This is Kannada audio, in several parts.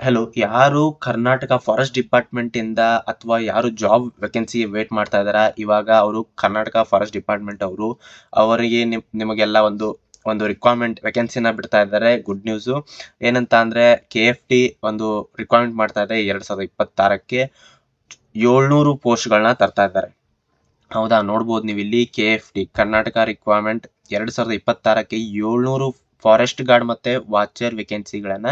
ಹಲೋ, ಯಾರು ಕರ್ನಾಟಕ ಫಾರೆಸ್ಟ್ ಡಿಪಾರ್ಟ್ಮೆಂಟ್ ಇಂದ ಅಥವಾ ಯಾರು ಜಾಬ್ ವೇಕೆನ್ಸಿ ವೇಟ್ ಮಾಡ್ತಾ ಇದಾರ, ಇವಾಗ ಅವರು ಕರ್ನಾಟಕ ಫಾರೆಸ್ಟ್ ಡಿಪಾರ್ಟ್ಮೆಂಟ್ ಅವರು ಅವರಿಗೆ ನಿಮಗೆಲ್ಲ ಒಂದು ಒಂದು ರಿಕ್ವೈರ್ಮೆಂಟ್ ವೇಕೆನ್ಸಿನ ಬಿಡ್ತಾ ಇದ್ದಾರೆ. ಗುಡ್ ನ್ಯೂಸ್ ಏನಂತ ಅಂದ್ರೆ KFT ಒಂದು ರಿಕ್ವೈರ್ಮೆಂಟ್ ಮಾಡ್ತಾ ಇದೆ 2026ಕ್ಕೆ 700 ಪೋಸ್ಟ್ಗಳನ್ನ ತರ್ತಾ ಇದ್ದಾರೆ. ಹೌದಾ, ನೋಡ್ಬೋದು ನೀವು ಇಲ್ಲಿ KFT ಕರ್ನಾಟಕ ರಿಕ್ವೈರ್ಮೆಂಟ್ 2026ಕ್ಕೆ 700 ಫಾರೆಸ್ಟ್ ಗಾರ್ಡ್ ಮತ್ತೆ ವಾಚರ್ ವೇಕೆನ್ಸಿಗಳನ್ನ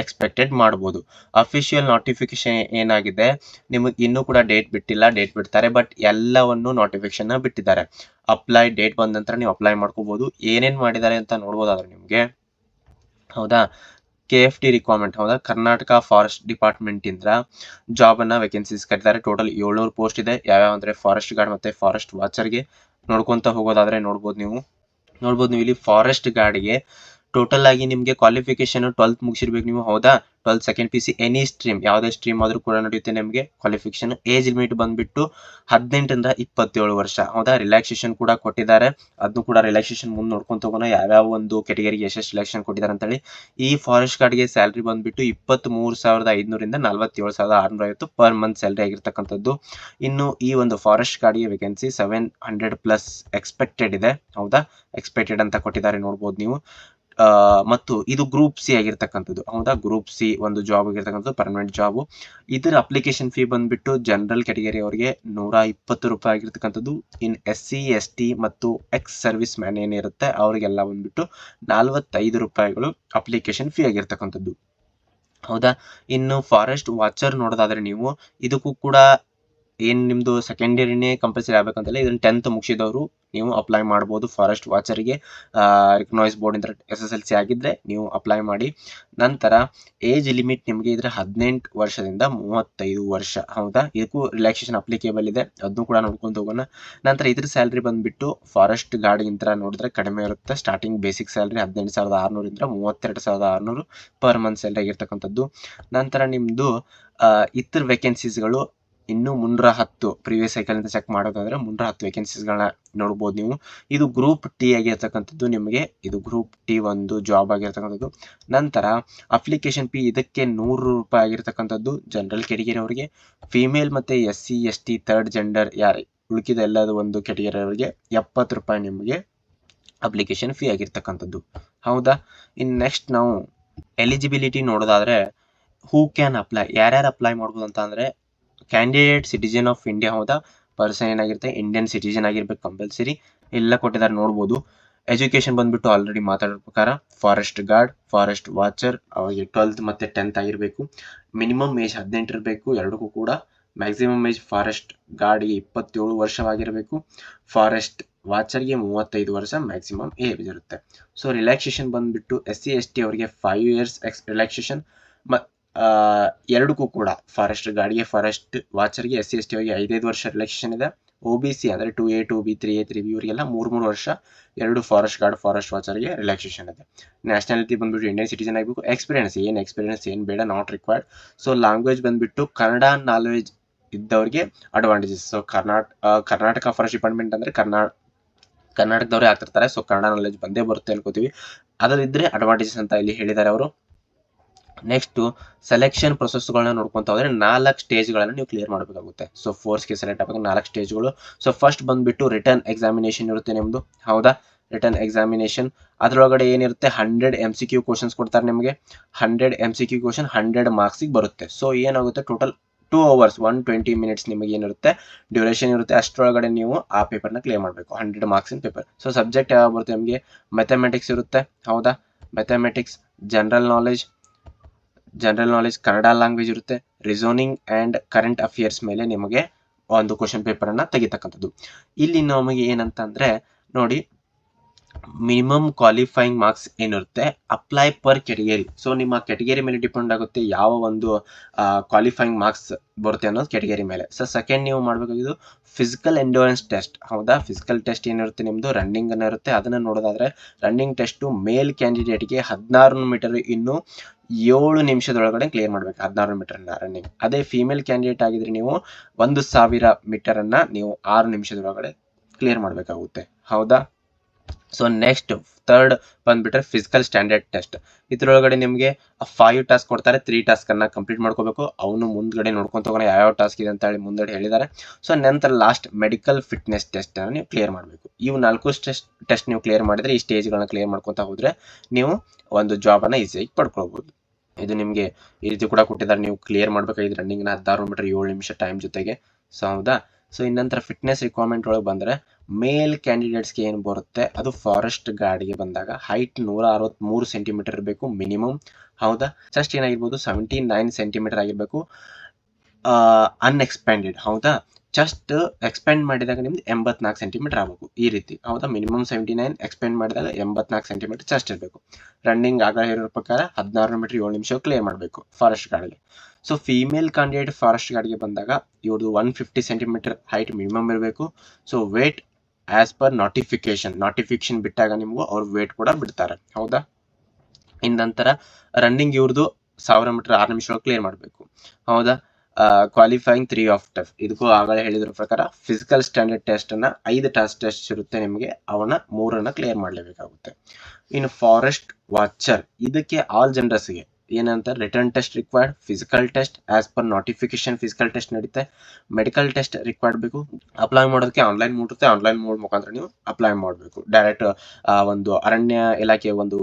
ಎಕ್ಸ್ಪೆಕ್ಟೆಡ್ ಮಾಡಬಹುದು. ಅಫಿಷಿಯಲ್ ನೋಟಿಫಿಕೇಶನ್ ಏನಾಗಿದೆ, ನಿಮಗೆ ಇನ್ನೂ ಕೂಡ ಡೇಟ್ ಬಿಟ್ಟಿಲ್ಲ, ಡೇಟ್ ಬಿಡ್ತಾರೆ. ಬಟ್ ಎಲ್ಲವನ್ನು ನೋಟಿಫಿಕೇಶನ್ ಬಿಟ್ಟಿದ್ದಾರೆ. ಅಪ್ಲೈ ಡೇಟ್ ಬಂದ ನಂತರ ನೀವು ಅಪ್ಲೈ ಮಾಡ್ಕೋಬಹುದು. ಏನೇನ್ ಮಾಡಿದ್ದಾರೆ ಅಂತ ನೋಡ್ಬೋದಾದ್ರೆ ನಿಮ್ಗೆ. ಹೌದಾ, KFT ರಿಕ್ವೈರ್ಮೆಂಟ್, ಹೌದಾ, ಕರ್ನಾಟಕ ಫಾರೆಸ್ಟ್ ಡಿಪಾರ್ಟ್ಮೆಂಟ್ ಇಂದ ಜಾಬ್ ಅನ್ನ ವೇಕೆನ್ಸೀಸ್ ಕಟ್ಟಿದ್ದಾರೆ. ಟೋಟಲ್ 700 ಪೋಸ್ಟ್ ಇದೆ. ಯಾವ್ಯಾವ ಅಂದ್ರೆ ಫಾರೆಸ್ಟ್ ಗಾರ್ಡ್ ಮತ್ತೆ ಫಾರೆಸ್ಟ್ ವಾಚರ್ಗೆ ನೋಡ್ಕೊಂತ ಹೋಗೋದಾದ್ರೆ ನೋಡ್ಬೋದು ನೀವು ಇಲ್ಲಿ ಫಾರೆಸ್ಟ್ ಗಾರ್ಡ್ಗೆ ಟೋಟಲ್ ಆಗಿ ನಿಮಗೆ ಕ್ವಾಲಿಫಿಕೇಶನ್ 12th ಮುಗಿಸಿರ್ಬೇಕು ನೀವು. ಹೌದಾ, 12th second PC any stream, ಯಾವುದೇ ಸ್ಟ್ರೀಮ್ ಆದ್ರೂ ಕೂಡ ನಡೆಯುತ್ತೆ ನಿಮಗೆ ಕ್ವಾಲಿಫಿಕೇಶನ್. ಏಜ್ ಲಿಮಿಟ್ ಬಂದ್ಬಿಟ್ಟು 18ರಿಂದ 27 ವರ್ಷ. ಹೌದಾ, ರಿಲ್ಯಾಕ್ಸೇಷನ್ ಕೂಡ ಕೊಟ್ಟಿದ್ದಾರೆ. ಅದನ್ನು ಕೂಡ ರಿಲ್ಯಾಕ್ಸೇಷನ್ ಮುಂದೆ ನೋಡ್ಕೊಂತ ಹೋಗೋಣ, ಯಾವ್ಯಾವ ಒಂದು ಕೆಟಗರಿಗೆ ಎಷ್ಟೆಷ್ಟು ರಿಲ್ಯಾಕ್ಸೇಷನ್ ಕೊಟ್ಟಿದ್ದಾರೆ ಅಂತೇಳಿ. ಈ ಫಾರೆಸ್ಟ್ ಗಾರ್ಡ್ಗೆ ಸ್ಯಾಲ್ರಿ ಬಂದ್ಬಿಟ್ಟು 23,500ರಿಂದ 47,650 ಪರ್ ಮಂತ್ ಸ್ಯಾಲ್ರಿ ಆಗಿರ್ತಕ್ಕಂಥದ್ದು. ಇನ್ನು ಈ ಒಂದು ಫಾರೆಸ್ಟ್ ಗಾರ್ಡ್ಗೆ ವೇಕೆನ್ಸಿ 700+ ಎಕ್ಸ್ಪೆಕ್ಟೆಡ್ ಇದೆ. ಹೌದಾ, ಎಕ್ಸ್ಪೆಕ್ಟೆಡ್ ಅಂತ ಕೊಟ್ಟಿದ್ದಾರೆ, ನೋಡ್ಬೋದು ನೀವು. ಮತ್ತು ಇದು ಗ್ರೂಪ್ ಸಿ ಆಗಿರ್ತಕ್ಕಂಥದ್ದು. ಹೌದಾ, ಗ್ರೂಪ್ ಸಿ ಒಂದು ಜಾಬ್ ಆಗಿರ್ತಕ್ಕಂಥದ್ದು, ಪರ್ಮನೆಂಟ್ ಜಾಬ್. ಇದರ ಅಪ್ಲಿಕೇಶನ್ ಫೀ ಬಂದ್ಬಿಟ್ಟು ಜನರಲ್ ಕ್ಯಾಟಗರಿ ಅವರಿಗೆ 120 ರೂಪಾಯಿ ಆಗಿರ್ತಕ್ಕಂಥದ್ದು. ಇನ್ SC ST ಮತ್ತು ಎಕ್ಸ್ ಸರ್ವಿಸ್ ಮ್ಯಾನ್ ಏನಿರುತ್ತೆ ಅವರಿಗೆಲ್ಲ ಬಂದ್ಬಿಟ್ಟು 45 ರೂಪಾಯಿಗಳು ಅಪ್ಲಿಕೇಶನ್ ಫೀ ಆಗಿರ್ತಕ್ಕಂಥದ್ದು. ಹೌದಾ, ಇನ್ನು ಫಾರೆಸ್ಟ್ ವಾಚರ್ ನೋಡೋದಾದ್ರೆ ನೀವು ಇದಕ್ಕೂ ಕೂಡ ಏನ್ ನಿಮ್ದು ಸೆಕೆಂಡ್ ಇಯರ್ನೇ ಕಂಪಲ್ಸರಿ ಆಗ್ಬೇಕಂತಲ್ಲ, ಇದನ್ನ 10th ಮುಗಿಸಿದವರು ನೀವು ಅಪ್ಲೈ ಮಾಡಬಹುದು. ಫಾರೆಸ್ಟ್ ವಾಚರ್ಗೆ ರಿಕಗ್ನೈಸ್ ಬೋರ್ಡ್ ಇಂದ SSLC ಆಗಿದ್ರೆ ನೀವು ಅಪ್ಲೈ ಮಾಡಿ. ನಂತರ ಏಜ್ ಲಿಮಿಟ್ ನಿಮಗೆ ಇದ್ರೆ 18 ವರ್ಷದಿಂದ 35 ವರ್ಷ. ಹೌದಾ, ಇದಕ್ಕೂ ರಿಲ್ಯಾಕ್ಸೇಷನ್ ಅಪ್ಲಿಕೇಬಲ್ ಇದೆ, ಅದನ್ನು ಕೂಡ ನೋಡ್ಕೊಂಡು ಹೋಗೋಣ. ನಂತರ ಇದ್ರ ಸ್ಯಾಲ್ರಿ ಬಂದ್ಬಿಟ್ಟು ಫಾರೆಸ್ಟ್ ಗಾರ್ಡ್ ಗಿಂತ ನೋಡಿದ್ರೆ ಕಡಿಮೆ ಇರುತ್ತೆ. ಸ್ಟಾರ್ಟಿಂಗ್ ಬೇಸಿಕ್ ಸ್ಯಾಲ್ರಿ 18,600ರಿಂದ 32,600 ಪರ್ ಮಂತ್ ಸ್ಯಾಲ್ರಿ ಆಗಿರ್ತಕ್ಕಂಥದ್ದು. ನಂತರ ನಿಮ್ದು ಇತರ ವೇಕೆನ್ಸೀಸ್ಗಳು ಇನ್ನು 310 ಪ್ರೀವಿಯಸ್ ಸೈಕಲ್ ಅಂತ ಚೆಕ್ ಮಾಡೋದಾದ್ರೆ 310 ವೇಕೆನ್ಸೀಸ್ಗಳನ್ನ ನೋಡ್ಬೋದು ನೀವು. ಇದು ಗ್ರೂಪ್ ಟಿ ಆಗಿರ್ತಕ್ಕಂಥದ್ದು. ನಿಮಗೆ ಇದು ಗ್ರೂಪ್ ಟಿ ಒಂದು ಜಾಬ್ ಆಗಿರ್ತಕ್ಕಂಥದ್ದು. ನಂತರ ಅಪ್ಲಿಕೇಶನ್ ಫೀ ಇದಕ್ಕೆ 100 ರೂಪಾಯಿ ಆಗಿರ್ತಕ್ಕಂಥದ್ದು ಜನರಲ್ ಕ್ಯಾಟಗರಿ ಅವರಿಗೆ. ಫಿಮೇಲ್ ಮತ್ತೆ SC ST ಥರ್ಡ್ ಜೆಂಡರ್ ಯಾರು ಉಳಿಕಿದ ಎಲ್ಲದ ಒಂದು ಕ್ಯಾಟಗರಿ ಅವರಿಗೆ 70 ರೂಪಾಯಿ ನಿಮಗೆ ಅಪ್ಲಿಕೇಶನ್ ಫೀ ಆಗಿರ್ತಕ್ಕಂಥದ್ದು. ಹೌದಾ, ಇನ್ ನೆಕ್ಸ್ಟ್ ನಾವು ಎಲಿಜಿಬಿಲಿಟಿ ನೋಡೋದಾದ್ರೆ ಹೂ ಕ್ಯಾನ್ ಅಪ್ಲೈ, ಯಾರ್ಯಾರು ಅಪ್ಲೈ ಮಾಡ್ಬೋದು ಅಂತ ಅಂದ್ರೆ ಕ್ಯಾಂಡಿಡೇಟ್ ಸಿಟಿಜನ್ ಆಫ್ ಇಂಡಿಯಾ. ಹೌದಾ, ಪರ್ಸನ್ ಏನಾಗಿರುತ್ತೆ ಇಂಡಿಯನ್ ಸಿಟಿಜನ್ ಆಗಿರ್ಬೇಕು ಕಂಪಲ್ಸರಿ. ಎಲ್ಲ ಕೊಟ್ಟಿದ್ದಾರೆ, ನೋಡ್ಬೋದು. ಎಜುಕೇಶನ್ ಬಂದ್ಬಿಟ್ಟು ಆಲ್ರೆಡಿ ಮಾತಾಡೋ ಪ್ರಕಾರ ಫಾರೆಸ್ಟ್ ಗಾರ್ಡ್, ಫಾರೆಸ್ಟ್ ವಾಚರ್ ಅವರಿಗೆ 12th ಮತ್ತೆ 10th ಆಗಿರಬೇಕು. ಮಿನಿಮಮ್ ಏಜ್ 18 ಇರಬೇಕು ಎರಡಕ್ಕೂ ಕೂಡ. ಮ್ಯಾಕ್ಸಿಮಮ್ ಏಜ್ ಫಾರೆಸ್ಟ್ ಗಾರ್ಡ್ಗೆ 27 ವರ್ಷವಾಗಿರಬೇಕು. ಫಾರೆಸ್ಟ್ ವಾಚರ್ಗೆ 35 ವರ್ಷ ಮ್ಯಾಕ್ಸಿಮಮ್ ಏಜ್ ಇರುತ್ತೆ. ಸೊ ರಿಲ್ಯಾಕ್ಸೇಷನ್ ಬಂದ್ಬಿಟ್ಟು SC ST ಅವರಿಗೆ 5 years ರಿಲ್ಯಾಕ್ಸೇಷನ್. ಎರಡಕ್ಕೂ ಕೂಡ ಫಾರೆಸ್ಟ್ ಗಾರ್ಡ್ಗೆ ಫಾರೆಸ್ಟ್ ವಾಚರ್ಗೆ SC ST ಅವರಿಗೆ 5 ವರ್ಷ ರಿಲ್ಯಾಕ್ಸೇಷನ್ ಇದೆ. OBC ಅಂದ್ರೆ 2A 2B 3A 3B ಇವರಿಗೆಲ್ಲ 3 ವರ್ಷ. ಎರಡು ಫಾರೆಸ್ಟ್ ಗಾರ್ಡ್ ಫಾರೆಸ್ಟ್ ವಾಚರ್ಗೆ ರಿಲ್ಯಾಕ್ಸೇಷನ್ ಇದೆ. ನ್ಯಾಷನಾಲಿಟಿ ಬಂದ್ಬಿಟ್ಟು ಇಂಡಿಯನ್ ಸಿಟಿಜನ್ ಆಗಬೇಕು. ಎಕ್ಸ್ಪೀರಿಯನ್ಸ್ ಏನು ಬೇಡ, ನಾಟ್ ರಿಕ್ವೈರ್ಡ್. ಸೊ ಲ್ಯಾಂಗ್ವೇಜ್ ಬಂದ್ಬಿಟ್ಟು ಕನ್ನಡ ನಾಲೆಜ್ ಇದ್ದವ್ರಿಗೆ advantages. So Karnataka forest department ಅಂದ್ರೆ ಕರ್ನಾಟಕದವರೇ ಆಗ್ತಿರ್ತಾರೆ. ಸೊ ಕನ್ನಡ ನಾಲೆಜ್ ಬಂದೇ ಬರುತ್ತೆ ಅನ್ಕೋತೀವಿ. ಅದರಿದ್ರೆ ಅಡ್ವಾಂಟೇಜಸ್ ಅಂತ ಇಲ್ಲಿ ಹೇಳಿದ್ದಾರೆ ಅವರು. ನೆಕ್ಸ್ಟ್ ಸೆಲೆಕ್ಷನ್ ಪ್ರೊಸೆಸ್ಗಳನ್ನ ನೋಡ್ಕೊಂತ ಹೋದ್ರೆ 4 ಸ್ಟೇಜ್ಗಳನ್ನ ನೀವು ಕ್ಲಿಯರ್ ಮಾಡಬೇಕಾಗುತ್ತೆ. ಸೊ ಫೋರ್ಸ್ಗೆ ಸೆಲೆಕ್ಟ್ ಆಗಬೇಕು 4 ಸ್ಟೇಜ್ಗಳು. ಸೊ ಫಸ್ಟ್ ಬಂದ್ಬಿಟ್ಟು ರಿಟರ್ನ್ ಎಕ್ಸಾಮಿನೇಷನ್ ಇರುತ್ತೆ ನಿಮ್ದು. ಹೌದಾ, ರಿಟರ್ನ್ ಎಕ್ಸಾಮಿನೇಷನ್ ಅದರೊಳಗಡೆ ಏನಿರುತ್ತೆ 100 MCQ ಕ್ವಶನ್ಸ್ ಕೊಡ್ತಾರೆ ನಿಮಗೆ. 100 MCQ ಕ್ವಶನ್ 100 ಮಾರ್ಕ್ಸಿಗೆ ಬರುತ್ತೆ. ಸೊ ಏನಾಗುತ್ತೆ ಟೋಟಲ್ 2 hours 120 minutes ನಿಮಗೆ ಏನಿರುತ್ತೆ ಡ್ಯೂರೇಷನ್ ಇರುತ್ತೆ. ಅಷ್ಟರೊಳಗಡೆ ನೀವು ಆ ಪೇಪರ್ನ ಕ್ಲಿಯರ್ ಮಾಡಬೇಕು, 100 ಮಾರ್ಕ್ಸಿನ ಪೇಪರ್. ಸೊ ಸಬ್ಜೆಕ್ಟ್ ಯಾವ ಬರುತ್ತೆ ನಿಮಗೆ, ಮ್ಯಾಥಮೆಟಿಕ್ಸ್ ಇರುತ್ತೆ. ಹೌದಾ, mathematics, general knowledge Kannada language ಇರುತ್ತೆ. ರಿಸೋನಿಂಗ್ ಅಂಡ್ ಕರೆಂಟ್ ಅಫೇರ್ಸ್ ಮೇಲೆ ನಿಮಗೆ ಒಂದು ಕ್ವಶನ್ ಪೇಪರ್ ಅನ್ನ ತೆಗಿತಕ್ಕಂಥದ್ದು. ಇಲ್ಲಿ ನಮಗೆ ಏನಂತಂದ್ರೆ ನೋಡಿ, ಮಿನಿಮಮ್ ಕ್ವಾಲಿಫೈಯಿಂಗ್ ಮಾರ್ಕ್ಸ್ ಏನಿರುತ್ತೆ ಅಪ್ಲೈ ಪರ್ ಕೆಟಗರಿ. ಸೊ ನಿಮ್ಮ ಕೆಟಗರಿ ಮೇಲೆ ಡಿಪೆಂಡ್ ಆಗುತ್ತೆ ಯಾವ ಒಂದು ಕ್ವಾಲಿಫೈಯಿಂಗ್ ಮಾರ್ಕ್ಸ್ ಬರುತ್ತೆ ಅನ್ನೋದು ಕೆಟಗರಿ ಮೇಲೆ. ಸೊ ಸೆಕೆಂಡ್ ನೀವು ಮಾಡಬೇಕಾಗಿದ್ದು ಫಿಸಿಕಲ್ ಎಂಡೋರೆನ್ಸ್ ಟೆಸ್ಟ್. ಹೌದಾ, ಫಿಸಿಕಲ್ ಟೆಸ್ಟ್ ಏನಿರುತ್ತೆ ನಿಮ್ದು ರನ್ನಿಂಗ್ ಅನ್ನ ಇರುತ್ತೆ. ಅದನ್ನ ನೋಡೋದಾದ್ರೆ ರನ್ನಿಂಗ್ ಟೆಸ್ಟ್ ಮೇಲ್ ಕ್ಯಾಂಡಿಡೇಟ್ಗೆ 16 ಮೀಟರ್ ಇನ್ನು 7 ನಿಮಿಷದೊಳಗಡೆ ಕ್ಲಿಯರ್ ಮಾಡ್ಬೇಕು, 16 ಮೀಟರ್ನ ರನ್ನಿಂಗ್. ಅದೇ ಫಿಮೇಲ್ ಕ್ಯಾಂಡಿಡೇಟ್ ಆಗಿದ್ರೆ ನೀವು 1000 ಮೀಟರ್ ಅನ್ನ ನೀವು 6 ನಿಮಿಷದೊಳಗಡೆ ಕ್ಲಿಯರ್ ಮಾಡಬೇಕಾಗುತ್ತೆ. ಹೌದಾ, ಸೊ ನೆಕ್ಸ್ಟ್ ಥರ್ಡ್ ಬಂದ್ಬಿಟ್ರೆ ಫಿಸಿಕಲ್ ಸ್ಟ್ಯಾಂಡರ್ಡ್ ಟೆಸ್ಟ್. ಇದ್ರೊಳಗಡೆ ನಿಮಗೆ 5 ಟಾಸ್ಕ್ ಕೊಡ್ತಾರೆ, 3 ಟಾಸ್ಕ್ ಅನ್ನ ಕಂಪ್ಲೀಟ್ ಮಾಡ್ಕೋಬೇಕು. ಅವನು ಮುಂದ್ಗಡೆ ನೋಡ್ಕೊಂತ ಹೋಗೋಣ ಯಾವ ಟಾಸ್ಕ್ ಇದೆ ಅಂತ ಹೇಳಿ ಮುಂದೆ ಹೇಳಿದ್ದಾರೆ. ಸೊ ನಂತರ ಲಾಸ್ಟ್ ಮೆಡಿಕಲ್ ಫಿಟ್ನೆಸ್ ಟೆಸ್ಟ್ ಅನ್ನು ನೀವು ಕ್ಲಿಯರ್ ಮಾಡಬೇಕು. ಇವು 4 ಟೆಸ್ಟ್ ನೀವು ಕ್ಲಿಯರ್ ಮಾಡಿದ್ರೆ, ಈ ಸ್ಟೇಜ್ಗಳನ್ನ ಕ್ಲಿಯರ್ ಮಾಡ್ಕೊಂತ ಹೋದ್ರೆ ನೀವು ಒಂದು ಜಾಬ್ ಅನ್ನ ಈಸಿಯಾಗಿ ಪಡ್ಕೊಳ್ಬಹುದು. ಇದು ನಿಮಗೆ ಈ ರೀತಿ ಕೂಡ ಕೊಟ್ಟಿದ್ದಾರೆ, ನೀವು ಕ್ಲಿಯರ್ ಮಾಡ್ಬೇಕಾಗಿದ್ರೆ ರನ್ನಿಂಗ್ನ 16 ಮೀಟರ್ 7 ನಿಮಿಷ ಟೈಮ್ ಜೊತೆಗೆ. ಸೊ ಹೌದಾ. ಸೊ ಇನ್ನಂತರ ಫಿಟ್ನೆಸ್ ರಿಕ್ವೈರ್ಮೆಂಟ್ ಒಳಗೆ ಬಂದರೆ ಮೇಲ್ ಕ್ಯಾಂಡಿಡೇಟ್ಸ್ಗೆ ಏನು ಬರುತ್ತೆ, ಅದು ಫಾರೆಸ್ಟ್ ಗಾರ್ಡ್ಗೆ ಬಂದಾಗ ಹೈಟ್ 163 ಸೆಂಟಿಮೀಟರ್ ಇರಬೇಕು ಮಿನಿಮಮ್. ಹೌದಾ. ಚೆಸ್ಟ್ ಏನಾಗಿರ್ಬೋದು 79 ಸೆಂಟಿಮೀಟರ್ ಆಗಿರಬೇಕು, ಅನ್ಎಕ್ಸ್ಪ್ಯಾಂಡೆಡ್. ಹೌದಾ. ಚೆಸ್ಟ್ ಎಕ್ಸ್ಪೆಂಡ್ ಮಾಡಿದಾಗ ನಿಮ್ದು 84 ಸೆಂಟಿಮೀಟರ್ ಆಗಬೇಕು ಈ ರೀತಿ. ಹೌದಾ. ಮಿನಿಮಮ್ 79, ಎಕ್ಸ್ಪೆಂಡ್ ಮಾಡಿದಾಗ 84 ಸೆಂಟಿಮೀಟರ್ ಚೆಸ್ಟ್ ಇರಬೇಕು. ರನ್ನಿಂಗ್ ಆಗ ಇರೋ ಪ್ರಕಾರ 16 ಮೀಟರ್ 7 ನಿಮಿಷ ಕ್ಲಿಯರ್ ಮಾಡಬೇಕು ಫಾರೆಸ್ಟ್ ಗಾರ್ಡ್ಗೆ. ಸೊ ಫೀಮೇಲ್ ಕ್ಯಾಂಡಿಡೇಟ್ ಫಾರೆಸ್ಟ್ ಗಾರ್ಡ್ಗೆ ಬಂದಾಗ ಇವ್ರದ್ದು 150 ಸೆಂಟಿಮೀಟರ್ ಹೈಟ್ ಮಿನಿಮಮ್ ಇರಬೇಕು. So weight as per notification ಬಿಟ್ಟಾಗ ನಿಮಗೂ ಅವ್ರ ವೇಟ್ ಕೂಡ ಬಿಡ್ತಾರೆ. ಹೌದಾ. ಇನ್ನಂತರ ರನ್ನಿಂಗ್ ಇವ್ರದ್ದು 1000 ಮೀಟರ್ 6 ನಿಮಿಷ ಕ್ಲಿಯರ್ ಮಾಡಬೇಕು. ಹೌದಾ. Qualifying 3 of test. ಇದಕ್ಕೂ ಆಗಲೇ ಹೇಳಿದ್ರ ಪ್ರಕಾರ ಫಿಸಿಕಲ್ ಸ್ಟ್ಯಾಂಡರ್ಡ್ ಟೆಸ್ಟ್ ಅನ್ನ 5 ಟೆಸ್ಟ್ ಇರುತ್ತೆ ನಿಮಗೆ, ಅವನ್ನ 3 ಕ್ಲಿಯರ್ ಮಾಡಲೇಬೇಕಾಗುತ್ತೆ. ಇನ್ನು ಫಾರೆಸ್ಟ್ ವಾಚರ್, ಇದಕ್ಕೆ ಆಲ್ ಜನರಸ್ಗೆ ಏನಂತ return test required, physical test as per notification physical test ನಡೀತೆ, ಮೆಡಿಕಲ್ ಟೆಸ್ಟ್ ರಿಕ್ವೈರ್ಡ್ ಬೇಕು. ಅಪ್ಲೈ ಮಾಡೋದಕ್ಕೆ ಆನ್ಲೈನ್ ಮೋಡ್ ಇರುತ್ತೆ, ಆನ್ಲೈನ್ ಮೋಡ್ ಮುಖಾಂತರ ನೀವು ಅಪ್ಲೈ ಮಾಡಬೇಕು. ಡೈರೆಕ್ಟ್ ಒಂದು ಅರಣ್ಯ ಇಲಾಖೆ ಒಂದು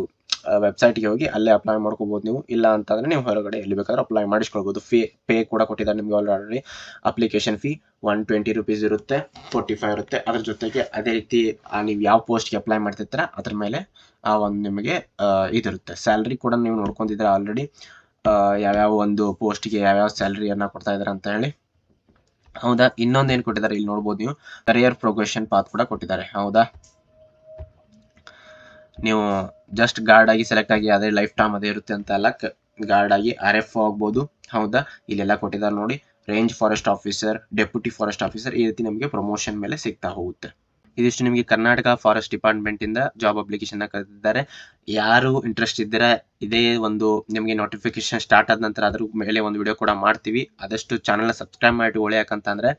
ವೆಬ್ಸೈಟ್ಗೆ ಹೋಗಿ ಅಲ್ಲೇ ಅಪ್ಲೈ ಮಾಡ್ಕೋಬಹುದು ನೀವು. ಇಲ್ಲ ಅಂತಂದ್ರೆ ನೀವು ಹೊರಗಡೆ ಎಲ್ಲಿ ಬೇಕಾದ್ರೂ ಅಪ್ಲೈ ಮಾಡಿಸ್ಕೊಳ್ಬಹುದು. ಪೇ ಕೂಡ ಕೊಟ್ಟಿದ್ದಾರೆ ನಿಮ್ಗೆ ಆಲ್ರೆಡಿ. ಅಪ್ಲಿಕೇಶನ್ ಫೀ 120 ರುಪೀಸ್ ಇರುತ್ತೆ, 45 ಇರುತ್ತೆ. ಅದ್ರ ಜೊತೆಗೆ ಅದೇ ರೀತಿ ನೀವು ಯಾವ ಪೋಸ್ಟ್ಗೆ ಅಪ್ಲೈ ಮಾಡ್ತಿರ್ತೀರ ಅದ್ರ ಮೇಲೆ ಒಂದು ನಿಮಗೆ ಇದಿರುತ್ತೆ. ಸ್ಯಾಲ್ರಿ ಕೂಡ ನೀವು ನೋಡ್ಕೊಂಡಿದ್ರೆ ಆಲ್ರೆಡಿ ಯಾವ್ಯಾವ ಒಂದು ಪೋಸ್ಟ್ಗೆ ಯಾವ್ಯಾವ ಸ್ಯಾಲ್ರಿಯನ್ನ ಕೊಡ್ತಾ ಇದಾರೆ ಅಂತ ಹೇಳಿ. ಹೌದಾ. ಇನ್ನೊಂದು ಏನು ಕೊಟ್ಟಿದ್ದಾರೆ ಇಲ್ಲಿ ನೋಡ್ಬೋದು ನೀವು, ಕರಿಯರ್ ಪ್ರೋಗ್ರೆಷನ್ ಪಾತ್ ಕೂಡ ಕೊಟ್ಟಿದ್ದಾರೆ. ಹೌದಾ. ನೀವು ಜಸ್ಟ್ ಗಾರ್ಡ್ ಆಗಿ ಸೆಲೆಕ್ಟ್ ಆಗಿ ಅದೇ ಲೈಫ್ ಟೈಮ್ ಅದೇ ಇರುತ್ತೆ ಅಂತ ಅಲ್ಲ, ಗಾರ್ಡ್ ಆಗಿ RF ಆಗ್ಬೋದು. ಹೌದಾ. ಇಲ್ಲೆಲ್ಲ ಕೊಟ್ಟಿದ್ದಾರೆ ನೋಡಿ, range forest officer, deputy forest officer, ಈ ರೀತಿ ನಮಗೆ ಪ್ರಮೋಷನ್ ಮೇಲೆ ಸಿಗ್ತಾ ಹೋಗುತ್ತೆ. ಇದಿಷ್ಟು ನಿಮಗೆ ಕರ್ನಾಟಕ ಫಾರೆಸ್ಟ್ ಡಿಪಾರ್ಟ್ಮೆಂಟ್ ಇಂದ ಜಾಬ್ ಅಪ್ಲಿಕೇಶನ್ ಕರೆದಿದ್ದಾರೆ. ಯಾರು ಇಂಟ್ರೆಸ್ಟ್ ಇದ್ದೀರಾ, ಇದೇ ಒಂದು ನಿಮಗೆ ನೋಟಿಫಿಕೇಶನ್ ಸ್ಟಾರ್ಟ್ ಆದ ನಂತರ ಅದ್ರ ಮೇಲೆ ಒಂದು ವಿಡಿಯೋ ಕೂಡ ಮಾಡ್ತೀವಿ. ಆದಷ್ಟು ಚಾನಲ್ನ ಸಬ್ಸ್ಕ್ರೈಬ್ ಮಾಡಿ ಒಳ್ಳೆ. ಯಾಕಂತಂದ್ರೆ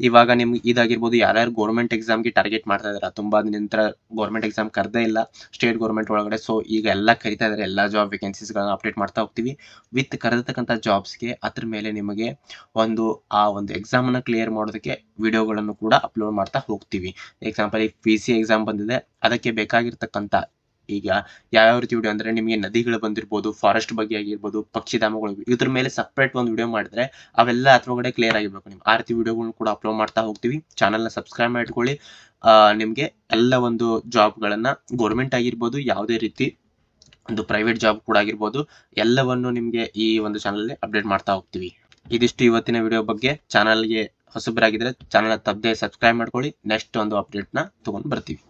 ಇವಾಗ ನಿಮ್ಗೆ ಇದಾಗಿರ್ಬೋದು, ಯಾರ್ಯಾರು ಗೌರ್ಮೆಂಟ್ ಎಕ್ಸಾಮ್ಗೆ ಟಾರ್ಗೆಟ್ ಮಾಡ್ತಾ ಇದಾರೆ, ತುಂಬಾ ದಿನದ ಗೌರ್ಮೆಂಟ್ ಎಕ್ಸಾಮ್ ಕರೆದೇ ಇಲ್ಲ ಸ್ಟೇಟ್ ಗೌರ್ಮೆಂಟ್ ಒಳಗಡೆ. ಸೊ ಈಗ ಎಲ್ಲ ಕರಿತಾ ಇದ್ದಾರೆ, ಎಲ್ಲ ಜಾಬ್ ವೇಕೆನ್ಸೀಸ್ಗಳನ್ನ ಅಪ್ಡೇಟ್ ಮಾಡ್ತಾ ಹೋಗ್ತೀವಿ. ವಿತ್ ಕರೆದಿರ್ತಕ್ಕಂಥ ಜಾಬ್ಸ್ಗೆ ಅದ್ರ ಮೇಲೆ ನಿಮಗೆ ಒಂದು ಎಕ್ಸಾಮನ್ನು ಕ್ಲಿಯರ್ ಮಾಡೋದಕ್ಕೆ ವಿಡಿಯೋಗಳನ್ನು ಕೂಡ ಅಪ್ಲೋಡ್ ಮಾಡ್ತಾ ಹೋಗ್ತೀವಿ. ಎಕ್ಸಾಂಪಲ್ ಈಗ PC ಎಕ್ಸಾಮ್ ಬಂದಿದೆ, ಅದಕ್ಕೆ ಬೇಕಾಗಿರ್ತಕ್ಕಂಥ ಈಗ ಯಾವ್ಯಾವ ರೀತಿ ವಿಡಿಯೋ ಅಂದ್ರೆ ನಿಮಗೆ ನದಿಗಳು ಬಂದಿರ್ಬೋದು, ಫಾರೆಸ್ಟ್ ಬಗ್ಗೆ ಆಗಿರ್ಬೋದು, ಪಕ್ಷಿಧಾಮಗಳು, ಇದ್ರ ಮೇಲೆ ಸಪ್ರೇಟ್ ಒಂದು ವಿಡಿಯೋ ಮಾಡಿದ್ರೆ ಅವೆಲ್ಲ ಅದ್ರೊಳಗಡೆ ಕ್ಲಿಯರ್ ಆಗಿರ್ಬೇಕು. ನಿಮ್ಗೆ ಆ ರೀತಿ ವಿಡಿಯೋಗಳನ್ನ ಕೂಡ ಅಪ್ಲೋಡ್ ಮಾಡ್ತಾ ಹೋಗ್ತೀವಿ. ಚಾನಲ್ನ ಸಬ್ಸ್ಕ್ರೈಬ್ ಮಾಡ್ಕೊಳ್ಳಿ. ನಿಮಗೆ ಎಲ್ಲ ಒಂದು ಜಾಬ್ಗಳನ್ನ ಗೌರ್ಮೆಂಟ್ ಆಗಿರ್ಬೋದು, ಯಾವುದೇ ರೀತಿ ಒಂದು ಪ್ರೈವೇಟ್ ಜಾಬ್ ಕೂಡ ಆಗಿರ್ಬೋದು, ಎಲ್ಲವನ್ನು ನಿಮಗೆ ಈ ಒಂದು ಚಾನಲ್ ಅಪ್ಡೇಟ್ ಮಾಡ್ತಾ ಹೋಗ್ತೀವಿ. ಇದಿಷ್ಟು ಇವತ್ತಿನ ವಿಡಿಯೋ ಬಗ್ಗೆ. ಚಾನಲ್ಗೆ ಹೊಸಬರಾಗಿದ್ರೆ ಚಾನಲ್ ತಪ್ಪದೆ ಸಬ್ಸ್ಕ್ರೈಬ್ ಮಾಡ್ಕೊಳ್ಳಿ. ನೆಕ್ಸ್ಟ್ ಒಂದು ಅಪ್ಡೇಟ್ನ ತಗೊಂಡು ಬರ್ತೀವಿ.